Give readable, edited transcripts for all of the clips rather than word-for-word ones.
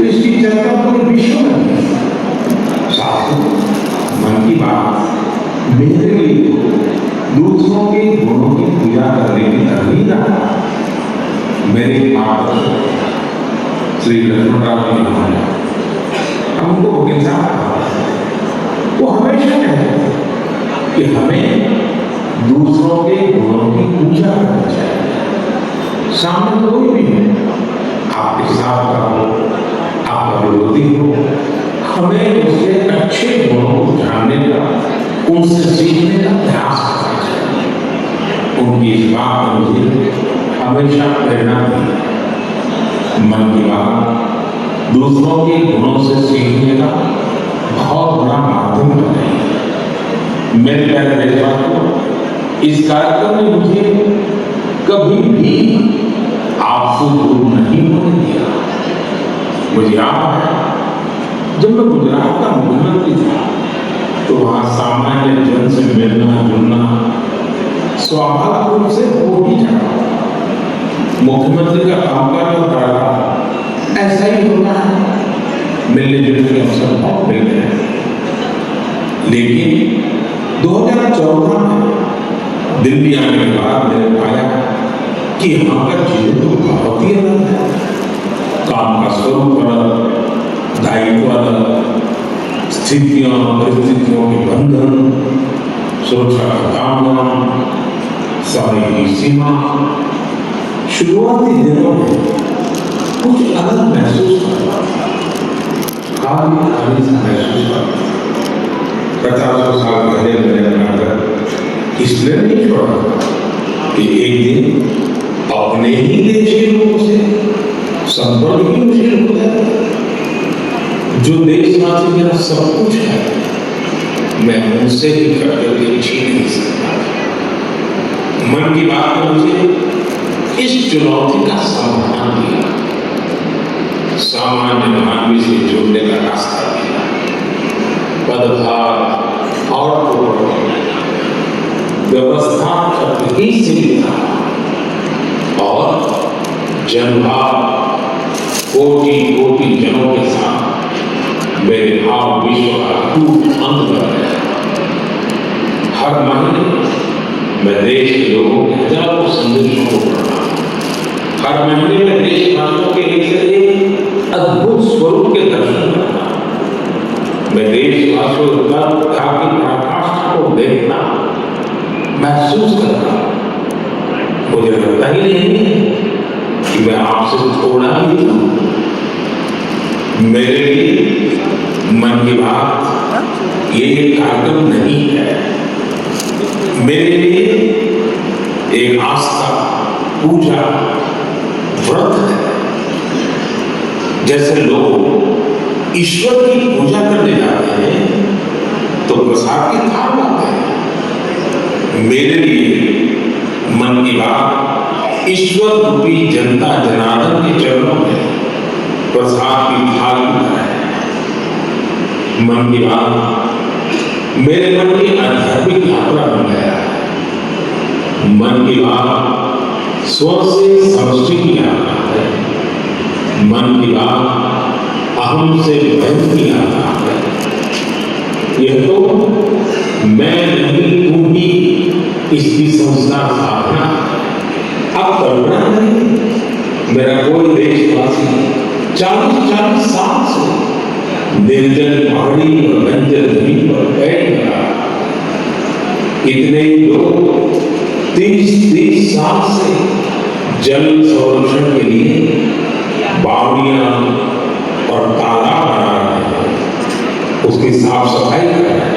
इसकी चर्चा पूरे विश्व में है। साथियों, मन की बात मेरे लिए दूसरों के गुणों की पूजा करने की तरह रहा। मेरे मार्गदर्शक श्री लक्ष्मणराव जी महाराज हमको हमेशा वो हमेशा कहते कि हमें दूसरों के गुणों की पूजा करनी चाहिए। सामने कोई भी है, आपके साथ का हो, आपका विरोधी हो, हमें उसके अच्छे गुणों को जानने का, उनसे सीखने का प्रयास करना चाहिए। उनकी इस बात में मुझे हमेशा प्रेरणा दी। मन की बात दूसरों के गुणों से सीखने का बहुत बड़ा माध्यम है। मेरे प्यारे देशवासियों, इस कार्यक्रम ने मुझे कभी भी आपसे दूर नहीं होने दिया। मुझे याद है जब मैं गुजरात का मुख्यमंत्री था तो वहां सामान्य जन से मिलना जुलना स्वाभाविक रूप से हो ही जाता। मुख्यमंत्री का कामकाज होता रहा, ऐसा ही होता है, मिलने जुलने के अवसर बहुत मिल गए। लेकिन 2014 में दिल्ली आने के बाद मैंने पाया कि यहाँ का जीवन तो बहुत ही अलग है। काम का स्वरूप अलग, दायित्व अलग, स्थितियां परिस्थितियों के बंधन, सुरक्षा का दामन, समय की सीमा। शुरुआती दिनों में कुछ अलग महसूस करता था, खाली सा महसूस करता। 50 साल पहले मैंने अपना घर इसलिए नहीं छोड़ा कि एक दिन अपने ही देश के लोगों से संपर्क ही मुश्किल हो जाता। जो देशवासी मेरा सब कुछ है, मैं उनसे ही करके छीन नहीं सकता। मन की बात में मुझे इस चुनौती का समाधान दिया, सामान्य मानवी से जुड़ने का रास्ता दिया, पदभार और व्यवस्था ही से दिया और जनभाव कोटि कोटि जनों के साथ मेरे भाव विश्व का टूट अंत कर गया। हर महीने मैं देश के लोगों के हजारों संदेशों को पढ़ता। हर महीने में देशवासियों के एक अद्भुत स्वरूप के दर्शन करता। मैं देशवासियों की पराकाष्ठा को देखना, महसूस करता। मुझे लगता ही नहीं कि मैं आपसे थोड़ा ही हूं। मेरे लिए मन की बात ये कार्यक्रम नहीं है, मेरे लिए एक आस्था, पूजा, व्रत है। जैसे लोग ईश्वर की पूजा करने जाते हैं तो प्रसाद की थाल लाते हैं, मेरे लिए मन की बात ईश्वर रूपी जनता जनार्दन के चरणों में प्रसाद की थाल है। मन की बात मेरे मन की आध्यात्मिक यात्रा बन गया है। मन की बात स्व से समष्टि की यात्रा है। मन की बात अहम से वहम की यात्रा है। यह तो मैं नहीं तू ही इसकी संस्था साधना। अब कल्पना नहीं, मेरा कोई देशवासी 40 साल से निर्जन पहाड़ी और बंजर जमीन पर बैठ गया। कितने लोग 30 साल से जल संरक्षण के लिए बावड़ियां और तालाब बना रहे हैं, उसकी साफ सफाई कर रहे हैं।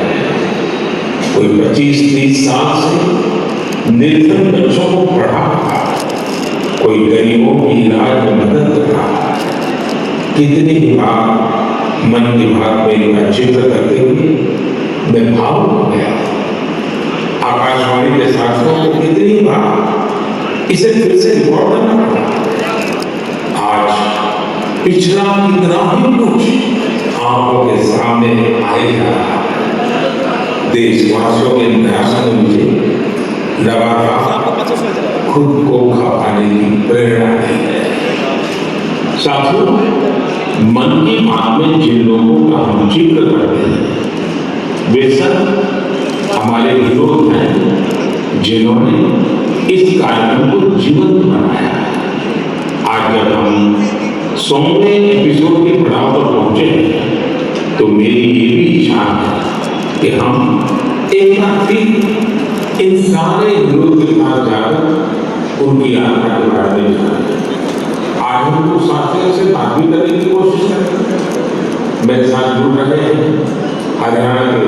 कोई 25-30 साल से निर्धन बच्चों को पढ़ा रहा है, कोई गरीबों की इलाज में मदद कर रहा है। कितनी बार मन की बात मेरी का चित्र करते हुए मैं भावुक हो गया। आकाशवाणी के साथियों को कितनी बार इसे फिर से रिकॉर्ड करना पड़ा। आज पिछला कितना ही कुछ आंखों के सामने आए जा रहा है। देशवासियों के प्रयासों ने मुझे लगातार खुद को खपाने की प्रेरणा दी है। साथियों, मन में जिन लोगों का हम जिक्र करते हैं वे सब हमारे विरोध हैं जिन्होंने इस कार्यक्रम को जीवंत बनाया है। आज जब हम 100वें एपिसोड के पड़ाव पर पहुंचे हैं तो मेरी ये भी इच्छा है कि हम एक बार फिर इन सारे लोगों के पास जाकर उनकी यात्रा के बारे में जानें। आज हम कुछ साथियों से बात भी करने की कोशिश करें। मेरे साथ जुड़ रहे हैं हरियाणा के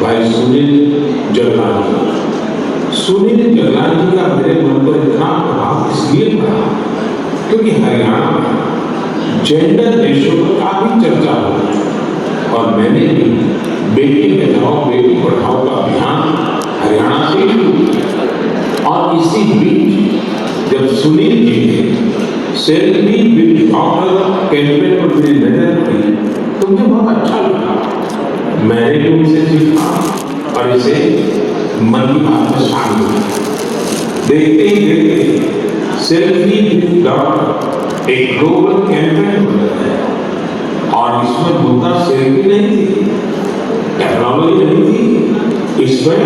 भाई सुनील जगलानी। सुनील जगलानी का मेरे मन पर इतना प्रभाव इसलिए पड़ा क्योंकि हरियाणा में जेंडर रेशियो पर काफी चर्चा हो रही और मैंने भी बेटी बचाओ बेटी पढ़ाओ का अभियान हरियाणा से शुरू किया। और इसी बीच जब सुनील जी के सेल्फी विद डॉटर कैंपेन पर मेरी नजर पड़ी तो मुझे बहुत अच्छा लगा। मैंने भी उनसे सीखा और इसे मन की बात में शामिल किया। देखते ही देखते सेल्फी विद डॉटर एक ग्लोबल कैंपेन बन गया है और इसमें मुद्दा सेल्फी नहीं थी, टेक्नोलॉजी नहीं थी, इसमें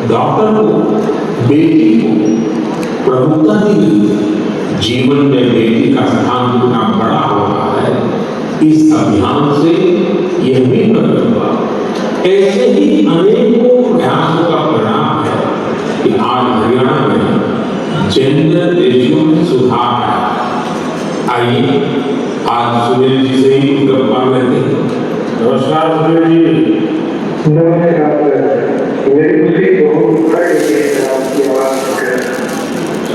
डॉटर को बेटी को प्रमुखता दी गई थी। जीवन में बेटी का स्थान कितना बड़ा हो रहा है इस अभियान से यह भी प्रकट हुआ। ऐसे ही अनेकों प्रयासों का परिणाम है कि आज हरियाणा में जेंडर रेशियो में सुधार है। आइए आज सुनील जी से ही कुछ बात करते हैं। नमस्कार सुनील जी। मेरी खुशी बहुत आपकी आवाज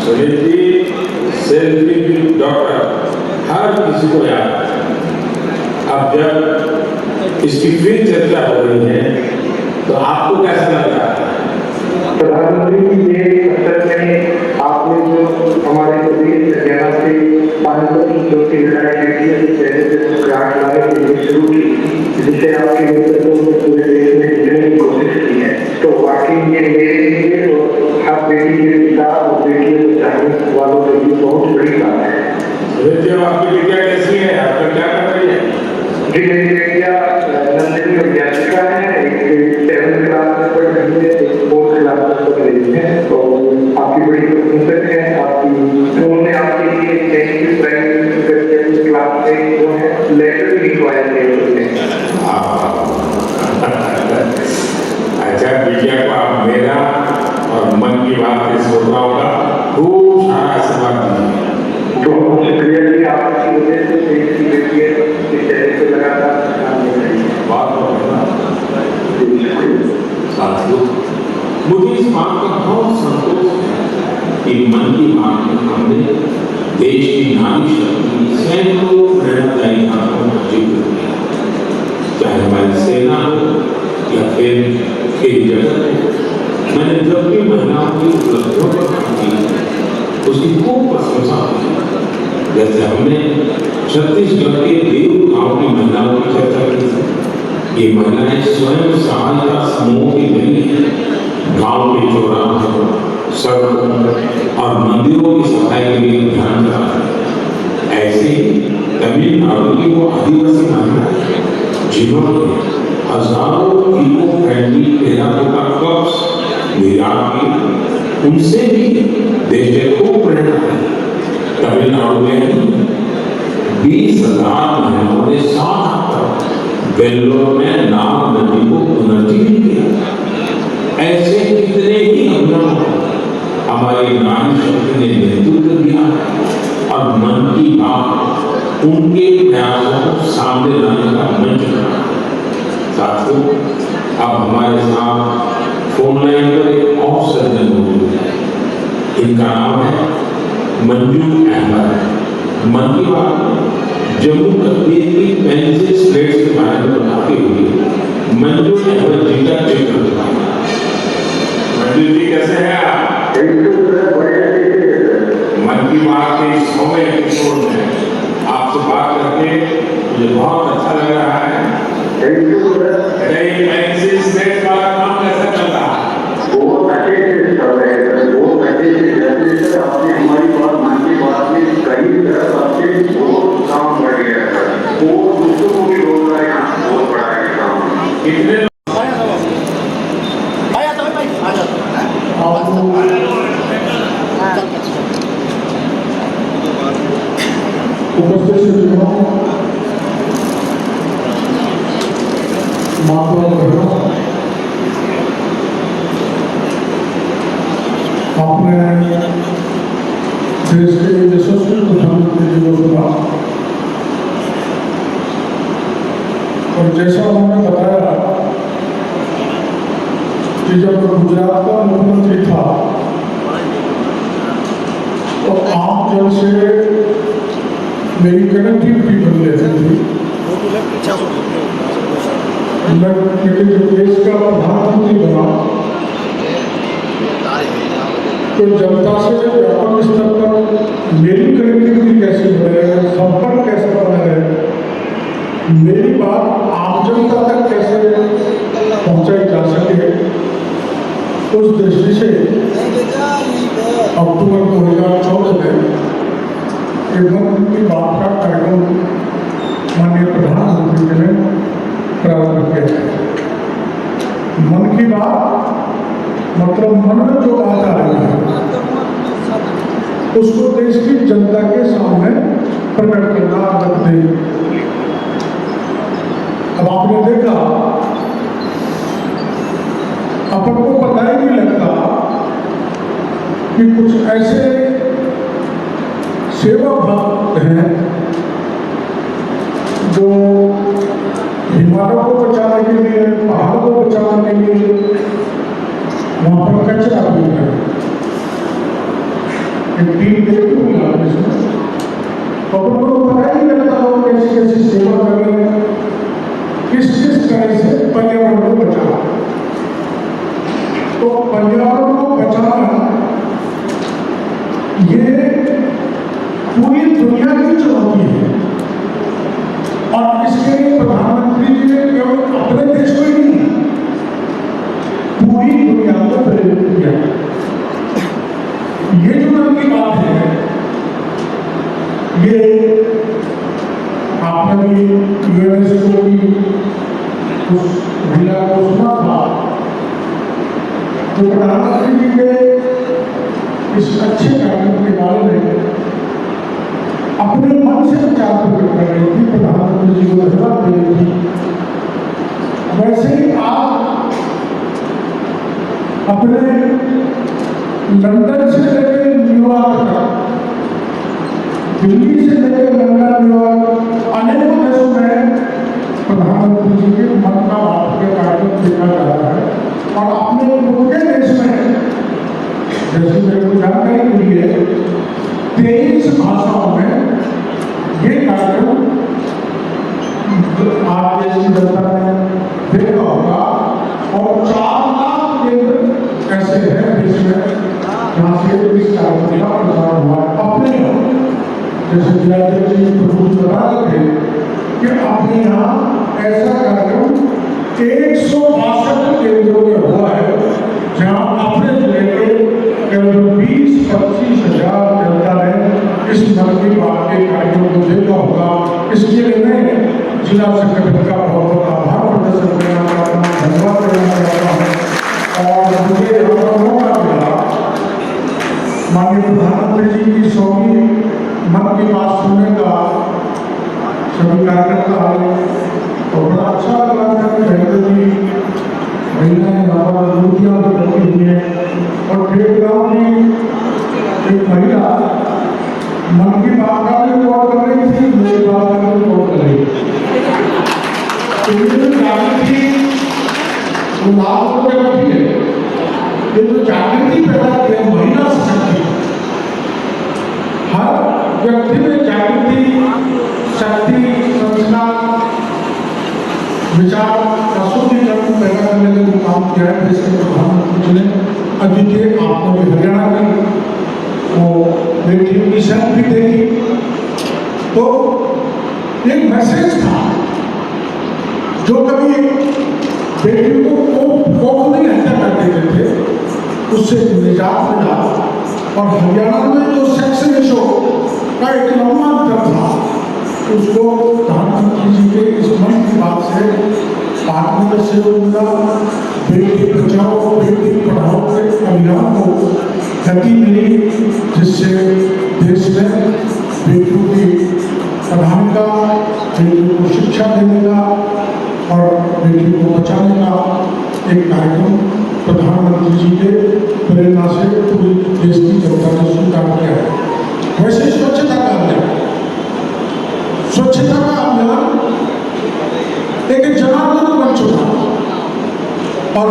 Sunil ji selfie with daughter हर किसी को याद है। अब जब इसकी फिर चर्चा हो रही है तो आपको कैसा लग रहा है? प्रधानमंत्री जी ये अवसर में आपने जो हमारे प्रदेश हरियाणा से पानी जो की लड़ाई पहले से ग्रांट लाने के लिए शुरू की जिसे आपके नेतृत्व में पूरे देश में जीतने की कोशिश की है तो वाकई ये मेरे लिए तो हर बेटी के पिता और बेटियों को चाहने वालों के लिए बहुत बड़ी बात है। आपकी बेटिया कैसी है? आपका क्या कर रही है? जी मेरी बेटिया नंदिनी विद्यार्थिका है, एक 7th क्लास में पढ़ रही है, एक 4th क्लास में पढ़ रही है। तो आपकी बड़ी प्रशंसक है। आपकी उन्होंने आपके लिए thank you prime minister class में जो है लेटर भी लिखवाया थे। अच्छा बिटिया को आप मेरा और मन की बात के श्रोताओं का खूब सारा आशीर्वाद दीजिए। तो बहुत शुक्रिया कि आपकी वजह से देश की बेटियां इस तरह से लगातार काम कर रही है। साथियों मुझे इस बात का बहुत संतोष है कि मन की बात में हमने देश की नारी शक्ति सैकड़ों प्रेरणादायी बातों का जिक्र किया, चाहे हमारी सेना हो या फिर खेल जगत हो। मैंने जब भी महिलाओं की उपलब्धियों पर बात की उसकी खूब प्रशंसा की। जैसे हमने छत्तीसगढ़ के देव गांव की महिलाओं की चर्चा की थी। ये महिलाएं स्वयं सहायता समूह के जरिए गांव के चौराहों, सड़कों और मंदिरों की सफाई के लिए ध्यान रखा है। ऐसे ही तमिलनाडु की वो आदिवासी महिलाएं जिन्होंने हजारों इको फ्रेंडली टेराकोटा कप्स निर्यात किए, उनसे भी देश ने खूब प्रेरणा है। तमिलनाडु में 20,000 महिलाओं ने साथ वेल्लोर में नाग नदी को पुनर्जीवित किया। ऐसे कितने ही अभियान हमारी नारी शक्ति ने नेतृत्व दिया और मन की बात उनके प्रयासों को सामने लाने का मंच बना। साथियों अब हमारे साथ फोन लाइन पर एक और सज्जन मौजूद है। इनका नाम है मंजू अहमद। मन की बात जम्मू कश्मीर की पेंसिल स्लेट्स के बारे में बताते हुए मंजू अहमद जी का जिक्र किया। मंजू जी कैसे हैं आप? मन की बात के 100वें एपिसोड में आपसे बात करके मुझे बहुत अच्छा लग रहा है। पेंसिल स्लेट्स वाला काम कैसा चल रहा है? वो अच्छे से चल रहे हैं। वो अच्छे से जैसे आपने हमारी बात मन की बात में कई तरह से बहुत काम बढ़ गया है। वो दूसरों को युवाओं, माताओं बहनों, आपने देश के यशस्वी प्रधानमंत्री जी को सुना और जैसा उन्होंने बताया कि जब गुजरात का मुख्यमंत्री था तो आम जन से मेरी कनेक्टिविटी बन रहती थी, लेकिन जब देश का प्रधानमंत्री बना तो जनता से व्यापक स्तर पर मेरी कनेक्टिविटी कैसे बने, संपर्क कैसे बना रहे, मेरी बात आम जनता तक कैसे पहुंचाई जा सके, उस दृष्टि से अक्टूबर 2014 में एक मन की बात का कार्यक्रम माननीय प्रधानमंत्री जी ने प्रारंभ किया। मन की बात मतलब मन में जो बात आ रही है उसको देश की जनता के सामने प्रकट करना रख दे। अब आपने देखा, अपन को पता ही नहीं लगता कि कुछ ऐसे सेवा भक्त हैं जो हिमालय को बचाने के लिए, पहाड़ को बचाने के लिए वहां पर कचरा भी है। एक टीम देखी हुई है इसमें, अपन को पता ही नहीं लगता वो कैसी कैसी सेवा कर रहे हैं, किस किस तरह से पर्यावरण को बचाना। तो पर्यावरण को बचाना ये पूरी दुनिया की चुनौती है और इसके लिए प्रधानमंत्री जी ने केवल अपने देश को ही नहीं, पूरी दुनिया को प्रेरित किया। ये जो मन की बात है, ये आपने भी यूनेस्को की उस महिला को सुना था तो प्रधानमंत्री जी के इस अच्छे कार्यक्रम के बारे में अपने मन से विचार प्रकट कर रही थी, प्रधानमंत्री जी को धन्यवाद दे रही थी। वैसे ही आप अपने लंदन से लेकर न्यूयॉर्क तक, दिल्ली से लेकर लंदन, न्यूयॉर्क, अनेकों देशों में प्रधानमंत्री जी के मन का बात के कार्यक्रम देखा जा रहा है और अपने पूरे देश में, जैसे मेरे को जानकारी मिली है, 23 भाषाओं में ये कार्यक्रम आज देश की जनता ने देखा होगा और 4 लाख केंद्र ऐसे हैं देश में जहाँ से इस कार्यक्रम का प्रसार हुआ है। अपने जैसे जिलाध्यक्ष जी प्रभु बता रहे थे कि अपने यहाँ ऐसा कार्यक्रम 162 केंद्रों में हुआ है जहाँ अपने जिले के करीब 20-25 हजार जनता ने इस मन की बात के कार्यक्रम को देखा होगा। इसके लिए मैं जिला संगठन का बहुत बहुत आभार प्रदर्शन करना चाहता हूँ, धन्यवाद देना चाहता हूँ। और मुझे मौका मिला माननीय प्रधानमंत्री जी की 100वीं मन की बात सुनने का, सभी कार्यकर्ता और बड़ा अच्छा लगा था कि बहनों जी महिलाएं बाबा मूर्तियाँ भी रखी हुई हैं और खेत गाँव की एक महिला मन की बात का भी रिकॉर्ड कर रही थी, मेरी बात का भी रिकॉर्ड कर रही थी। तो ये जो जागृति वो लाभ को रखी है, ये जो जागृति पैदा की है महिला शक्ति, हर व्यक्ति में जागृति, शक्ति, संस्कार, विचार का शुद्धिकरण पैदा करने का जो काम किया है देश के प्रधानमंत्री जी ने। अद्वितीय आपने भी हरियाणा की वो बेटियों की शर्त भी देखी तो एक मैसेज था जो कभी बेटियों को नहीं हत्या कर देते थे, उससे निजात मिला। और हरियाणा में जो सेक्स रेशो का एक लंबा अंतर था, उसको प्रधानमंत्री जी के इस मन की बात से काटने में सहयोग मिला। बेटी बचाओ बेटी पढ़ाओ के अभियान को गति मिली, जिससे देश में बेटियों की पढ़ाने का, बेटियों को शिक्षा देने का और बेटियों को बचाने का एक कार्यक्रम प्रधानमंत्री जी के प्रेरणा से पूरे देश की जनता ने स्वीकार किया है। वैसे स्वच्छता का अभियान एक जनांदोलन बन चुका और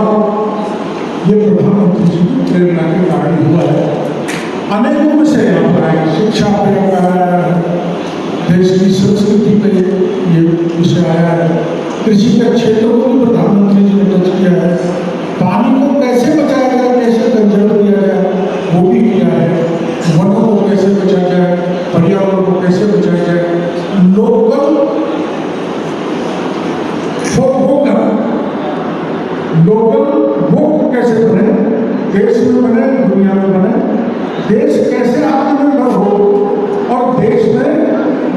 ये प्रधानमंत्री जी की प्रेरणा के कारण हुआ है। अनेकों विषय यहाँ पर आए, शिक्षा पे आया है, देश की संस्कृति पे ये विषय आया है, कृषि के क्षेत्र को भी प्रधानमंत्री जी ने टच किया है, पानी को कैसे बचाया जाए, कैसे कंजर्व किया जाए वो भी किया है, वनों को कैसे बचाया जाए, पर्यावरण को कैसे बचाया जाए, लोकल वो कैसे बने, देश में बने, दुनिया में बने, देश कैसे आत्मनिर्भर हो और देश में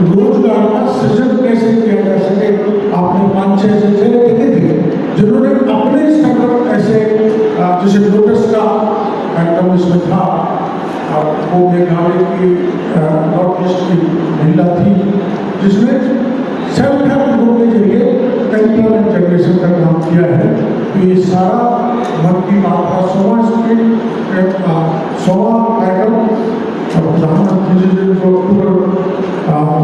रोजगार का सृजन कैसे किया जा सके। आपने 5-6 जिले देखे थे जिन्होंने अपने स्तर पर ऐसे जैसे लोटस का कार्यक्रम इसमें था, वो मेघालय की नॉर्थ ईस्ट की महिला थी जिसने सेल्फ हेल्प ग्रुप के जरिए एम्प्लॉयमेंट जनरेशन का काम किया है। तो ये सारा मन की बात का 100वां कार्यक्रम प्रधानमंत्री जी ने जो अक्टूबर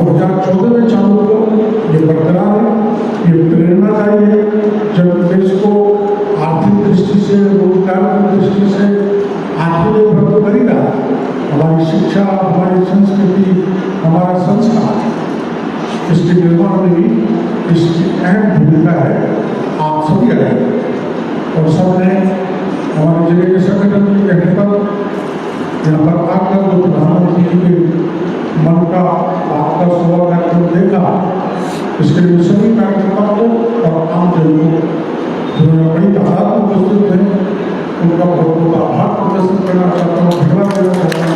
2014 में चालू किया, ये बरकरार है, ये प्रेरणादायी है। जब देश को आर्थिक दृष्टि से, रोजगार की दृष्टि से आत्मनिर्भर तो करेगा, हमारी शिक्षा, हमारी संस्कृति, हमारा संस्कार, इसके निर्माण में भी इसकी अहम भूमिका है। आप सभी आए और सबने हमारे जिले के संगठन के कहने पर यहाँ पर आकर जो प्रधानमंत्री जी के मन का आपका 100वां कार्यक्रम देखा, इसके लिए सभी कार्यकर्ताओं को और आम जन को जिन्होंने बड़ी तादाद में उपस्थित हैं उनका बहुत बहुत आभार प्रदर्शित करना चाहता हूँ, धन्यवाद देना चाहता हूँ।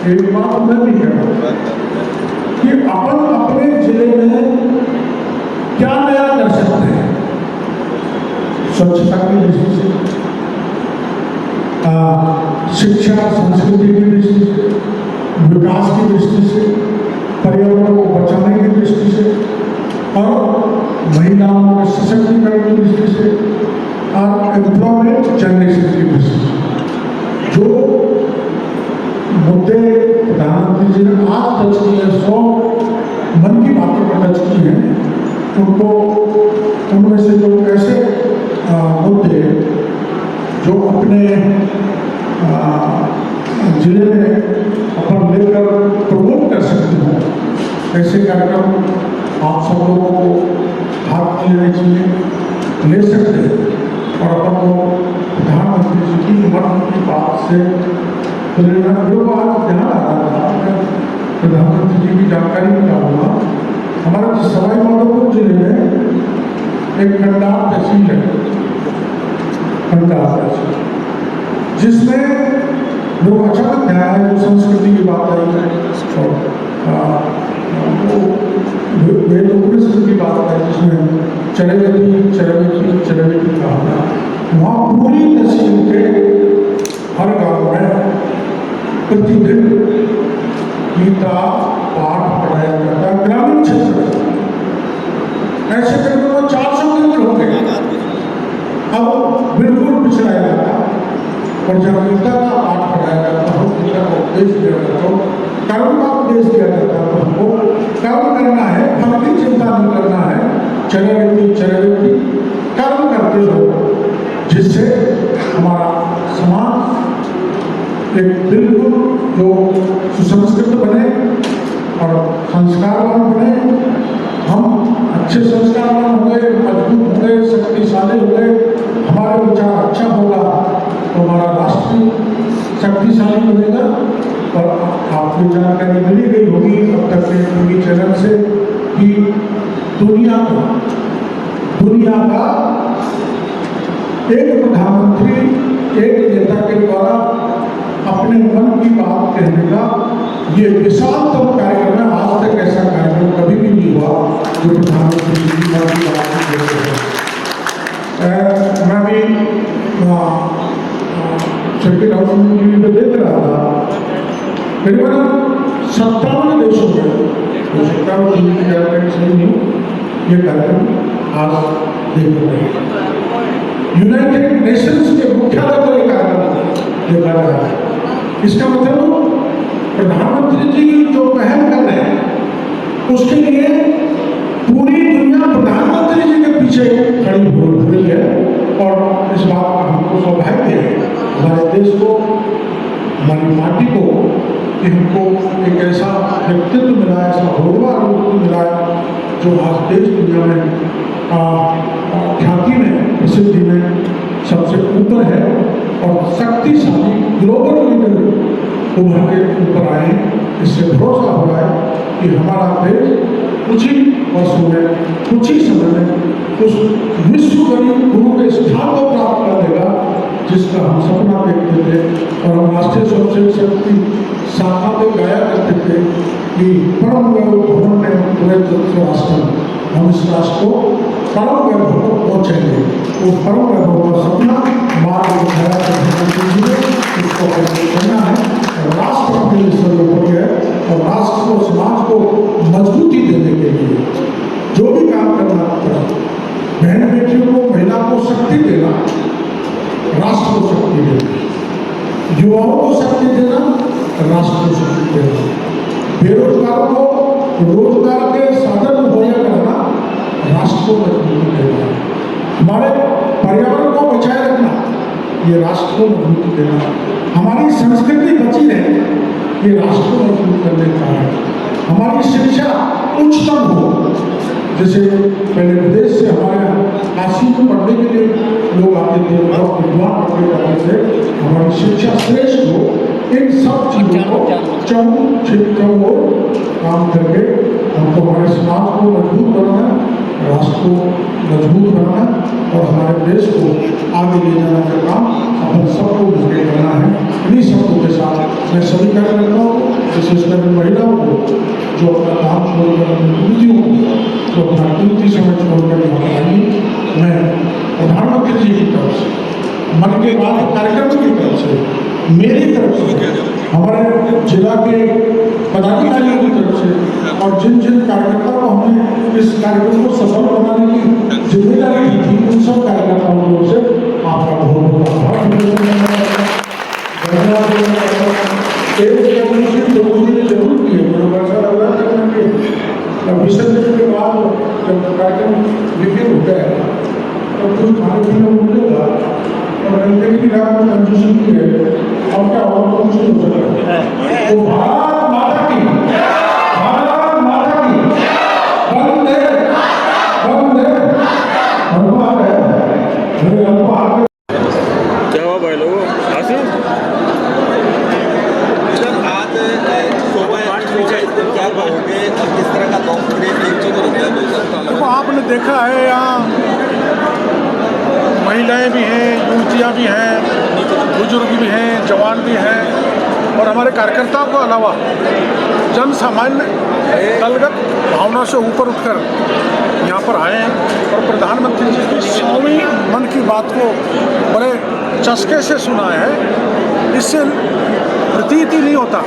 एक बात मैं नहीं कहना चाहता कि अपन अपने जिले में क्या नया कर सकते हैं स्वच्छता की दृष्टि से, शिक्षा संस्कृति की दृष्टि से, विकास की दृष्टि से, पर्यावरण को बचाने की दृष्टि से और महिलाओं के सशक्तिकरण की दृष्टि से और एम्प्लॉयमेंट जनरेशन की दृष्टि से। जो मुद्दे प्रधानमंत्री जी ने आज टच किए हैं, 100 मन की बातों पर टच की हैं, उनको उनमें से जो ऐसे मुद्दे जो अपने जिले में अपन लेकर प्रमोट कर सकते हो, ऐसे कार्यक्रम आप सब लोगों को भाग लेने चाहिए, ले सकते हैं और अपन को प्रधानमंत्री जी की मन की बात से प्रेरणा जो आज ध्यान आ रहा था, मैं प्रधानमंत्री जी की जानकारी निकालूंगा। हमारे सवाई माधोपुर जिले में एक खंडार तहसील है, खंडार तहसील, जिसमें लोग अचानक ध्यान है, जो संस्कृति की बात आई है और वेद उपनिषद की बात है जिसमें चरवेटी कहा था। वहाँ पूरी तहसील के हर गांव में प्रतिदिन गीता पाठ पढ़ाया जाता है। ग्रामीण क्षेत्र में ऐसे करके वो 400 केंद्र हो गए, अब बिल्कुल पिछड़ाया जाता और जब गीता का पाठ पढ़ाया जाता हो, गीता का उपदेश दिया जाता हो, कर्म का उपदेश दिया जाता हो, हमको कर्म करना है, फल की चिंता नहीं करना है, चरवेटी कर्म करते हो, जिससे हमारा समाज एक बिल्कुल जो सुसंस्कृत बने और संस्कारवान बने। हम अच्छे संस्कारवान होंगे, मजबूत होंगे, शक्तिशाली होंगे, हमारा विचार अच्छा होगा तो हमारा राष्ट्र शक्तिशाली बनेगा। और आपको जानकारी मिली गई होगी अब तक के टीवी चैनल से कि दुनिया का एक प्रधानमंत्री, एक नेता के द्वारा अपने मन की बात कहने का ये विशालतम कार्यक्रम है। आज तक ऐसा कार्यक्रम कभी भी नहीं हुआ जो प्रधानमंत्री जी की मन की बात है। मैं भी सर्किट हाउस में टीवी पे देख रहा था, मेरे मन 57 देशों में, हो सकता है टीवी की जानकारी सही नहीं हो, ये कार्यक्रम आज देख रहे हैं। यूनाइटेड नेशंस के मुख्यालय पर एक कार्यक्रम देखा जा रहा है। इसका मतलब प्रधानमंत्री जी जो पहल कर रहे हैं उसके लिए पूरी दुनिया प्रधानमंत्री जी के पीछे खड़ी हो रही है और इस बात का हमको सौभाग्य है, हमारे देश को, हमारी माटी को, कि हमको एक ऐसा व्यक्तित्व मिला, ऐसा होगा व्यक्तित्व मिला जो आज देश दुनिया में ख्याति में, प्रसिद्धि में सबसे ऊपर है और शक्तिशाली ग्लोबल लीडर उभर के ऊपर आए। इससे भरोसा हो रहा है कि हमारा देश कुछ ही वर्षों में, कुछ ही समय में उस विश्व गुरु के स्थान को प्राप्त कर देगा जिसका हम सपना देखते थे और हम राष्ट्रीय स्वयंसेवक शक्ति शाखा में गाया करते थे कि परम वैभव भवन में पूरे राष्ट्र, हम इस राष्ट्र को परम वैभव को पहुँचेंगे। वो परम वैभव का सपना मार्ग दिखाया उसको करना है और राष्ट्र अपने लिए सर्वोपरि है और राष्ट्र को, समाज को मजबूती देने के लिए जो भी काम करना पड़ता है, बहन बेटियों को, महिला को शक्ति देना, राष्ट्र को शक्ति देना, युवाओं को शक्ति देना, राष्ट्र को शक्ति देना, बेरोजगारों को रोजगार के साधन मुहैया कराना, राष्ट्र को मजबूती देना, हमारे पर्यावरण को बचाए रखना, ये राष्ट्र को मजबूती देना, हमारी संस्कृति बची रहे, ये राष्ट्र को मजबूत करने का है, हमारी शिक्षा उच्चतम हो। जैसे पहले विदेश से हमारे यहाँ काशी में पढ़ने के लिए लोग आते थे, बहुत विद्वान पढ़ने जाते थे, हमारी शिक्षा श्रेष्ठ हो। इन सब चीज़ों को चौं काम करके हमको हमारे समाज को मजबूत बनाना, राष्ट्र को मजबूत बनाना और हमारे देश को आगे ले जाने का काम अपन सबको मिलकर करना है। इन्हीं शब्दों के साथ मैं सभी कार्यकर्ताओं को, विशेषकर महिलाओं को जो अपना काम छोड़कर, अपनी ड्यूटियों को तो अपना कीमती समय छोड़कर यहाँ आई, मैं प्रधानमंत्री जी की तरफ से, मन के बात कार्यक्रम की तरफ से, मेरी तरफ से, हमारे जिला के पदाधिकारियों की तरफ से और जिन जिन कार्यकर्ताओं को हमने इस कार्यक्रम को सफल बनाने की जिम्मेदारी दी थी, उन सब कार्यकर्ताओं की ओर से आपका बहुत बहुत आभार। जरूर किए, वर्षा लग रहा था विसर्जन के बाद जब कार्यक्रम विफल हो गया तो कुछ खाने पीने मिलेगा और रेलवे की रात में कंजूसन की है और क्या और कुछ नहीं हो सकता। तो भारत माता की, भारत माता की वंदे वंदे अनुवाद है मेरे अनुवाद। क्या हुआ भाई लोगों आसिफ? क्या कहोगे और किस तरह का देखो, आपने देखा है यहाँ महिलाएं भी हैं, युवतियाँ भी हैं, बुजुर्ग भी हैं, जवान भी हैं और हमारे कार्यकर्ताओं के अलावा जन सामान्य दलगत भावना से ऊपर उठकर यहाँ पर आए हैं और प्रधानमंत्री जी की 100वीं मन की बात को बड़े चस्के से सुना है। इससे प्रतीति नहीं होता,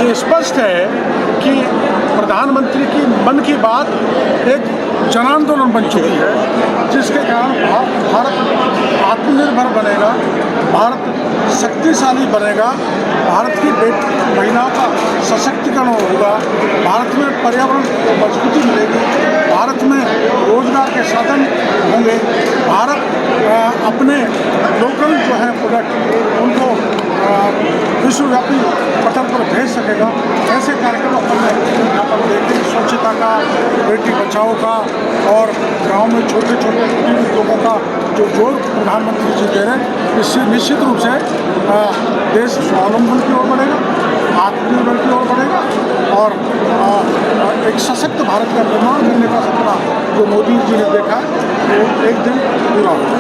ये स्पष्ट है कि प्रधानमंत्री की मन की बात एक जन आंदोलन बन चुकी है, जिसके कारण भारत आत्मनिर्भर बनेगा, भारत शक्तिशाली बनेगा, भारत की महिलाओं का सशक्तिकरण होगा, भारत में पर्यावरण को मजबूती मिलेगी, भारत में रोजगार के साधन होंगे, भारत अपने लोकल जो है प्रोडक्ट उनको विश्वव्यापी पटल पर भेज सकेगा। ऐसे कार्यक्रम अपन यहाँ पर देखें, स्वच्छता का, बेटी बचाओ का और गांव में छोटे छोटे कुटीर उद्योगों का जो जोर प्रधानमंत्री जी दे रहे हैं, इससे निश्चित रूप से देश स्वावलंबन की ओर बढ़ेगा, आत्मनिर्भर की ओर बढ़ेगा और एक सशक्त भारत का निर्माण करने का सपना जो मोदी जी ने देखा है वो एक दिन पूरा होगा।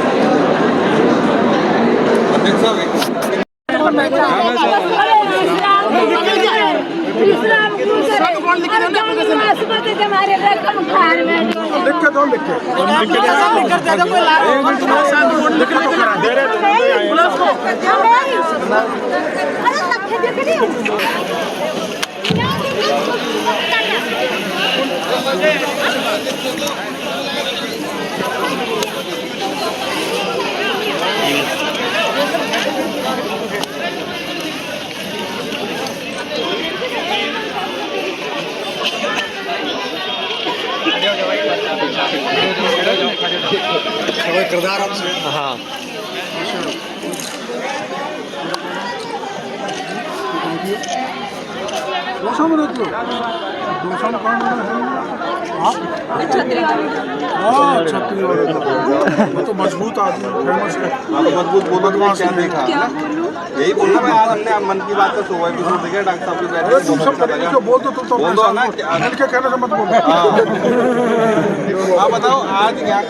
हाँ छतरी वाले तो मजबूत आदमी फेमस है। मजबूत बोलो तो क्या देखा यही बोलना मैं आज हमने मन की बात तो सुबह एपिसोड देखा डॉक्टर साहब की अरे तुम सब पहले जो बोल दो तुम तो बोल दो ना इनके कहने से मत बोलो। आप बताओ आज यहाँ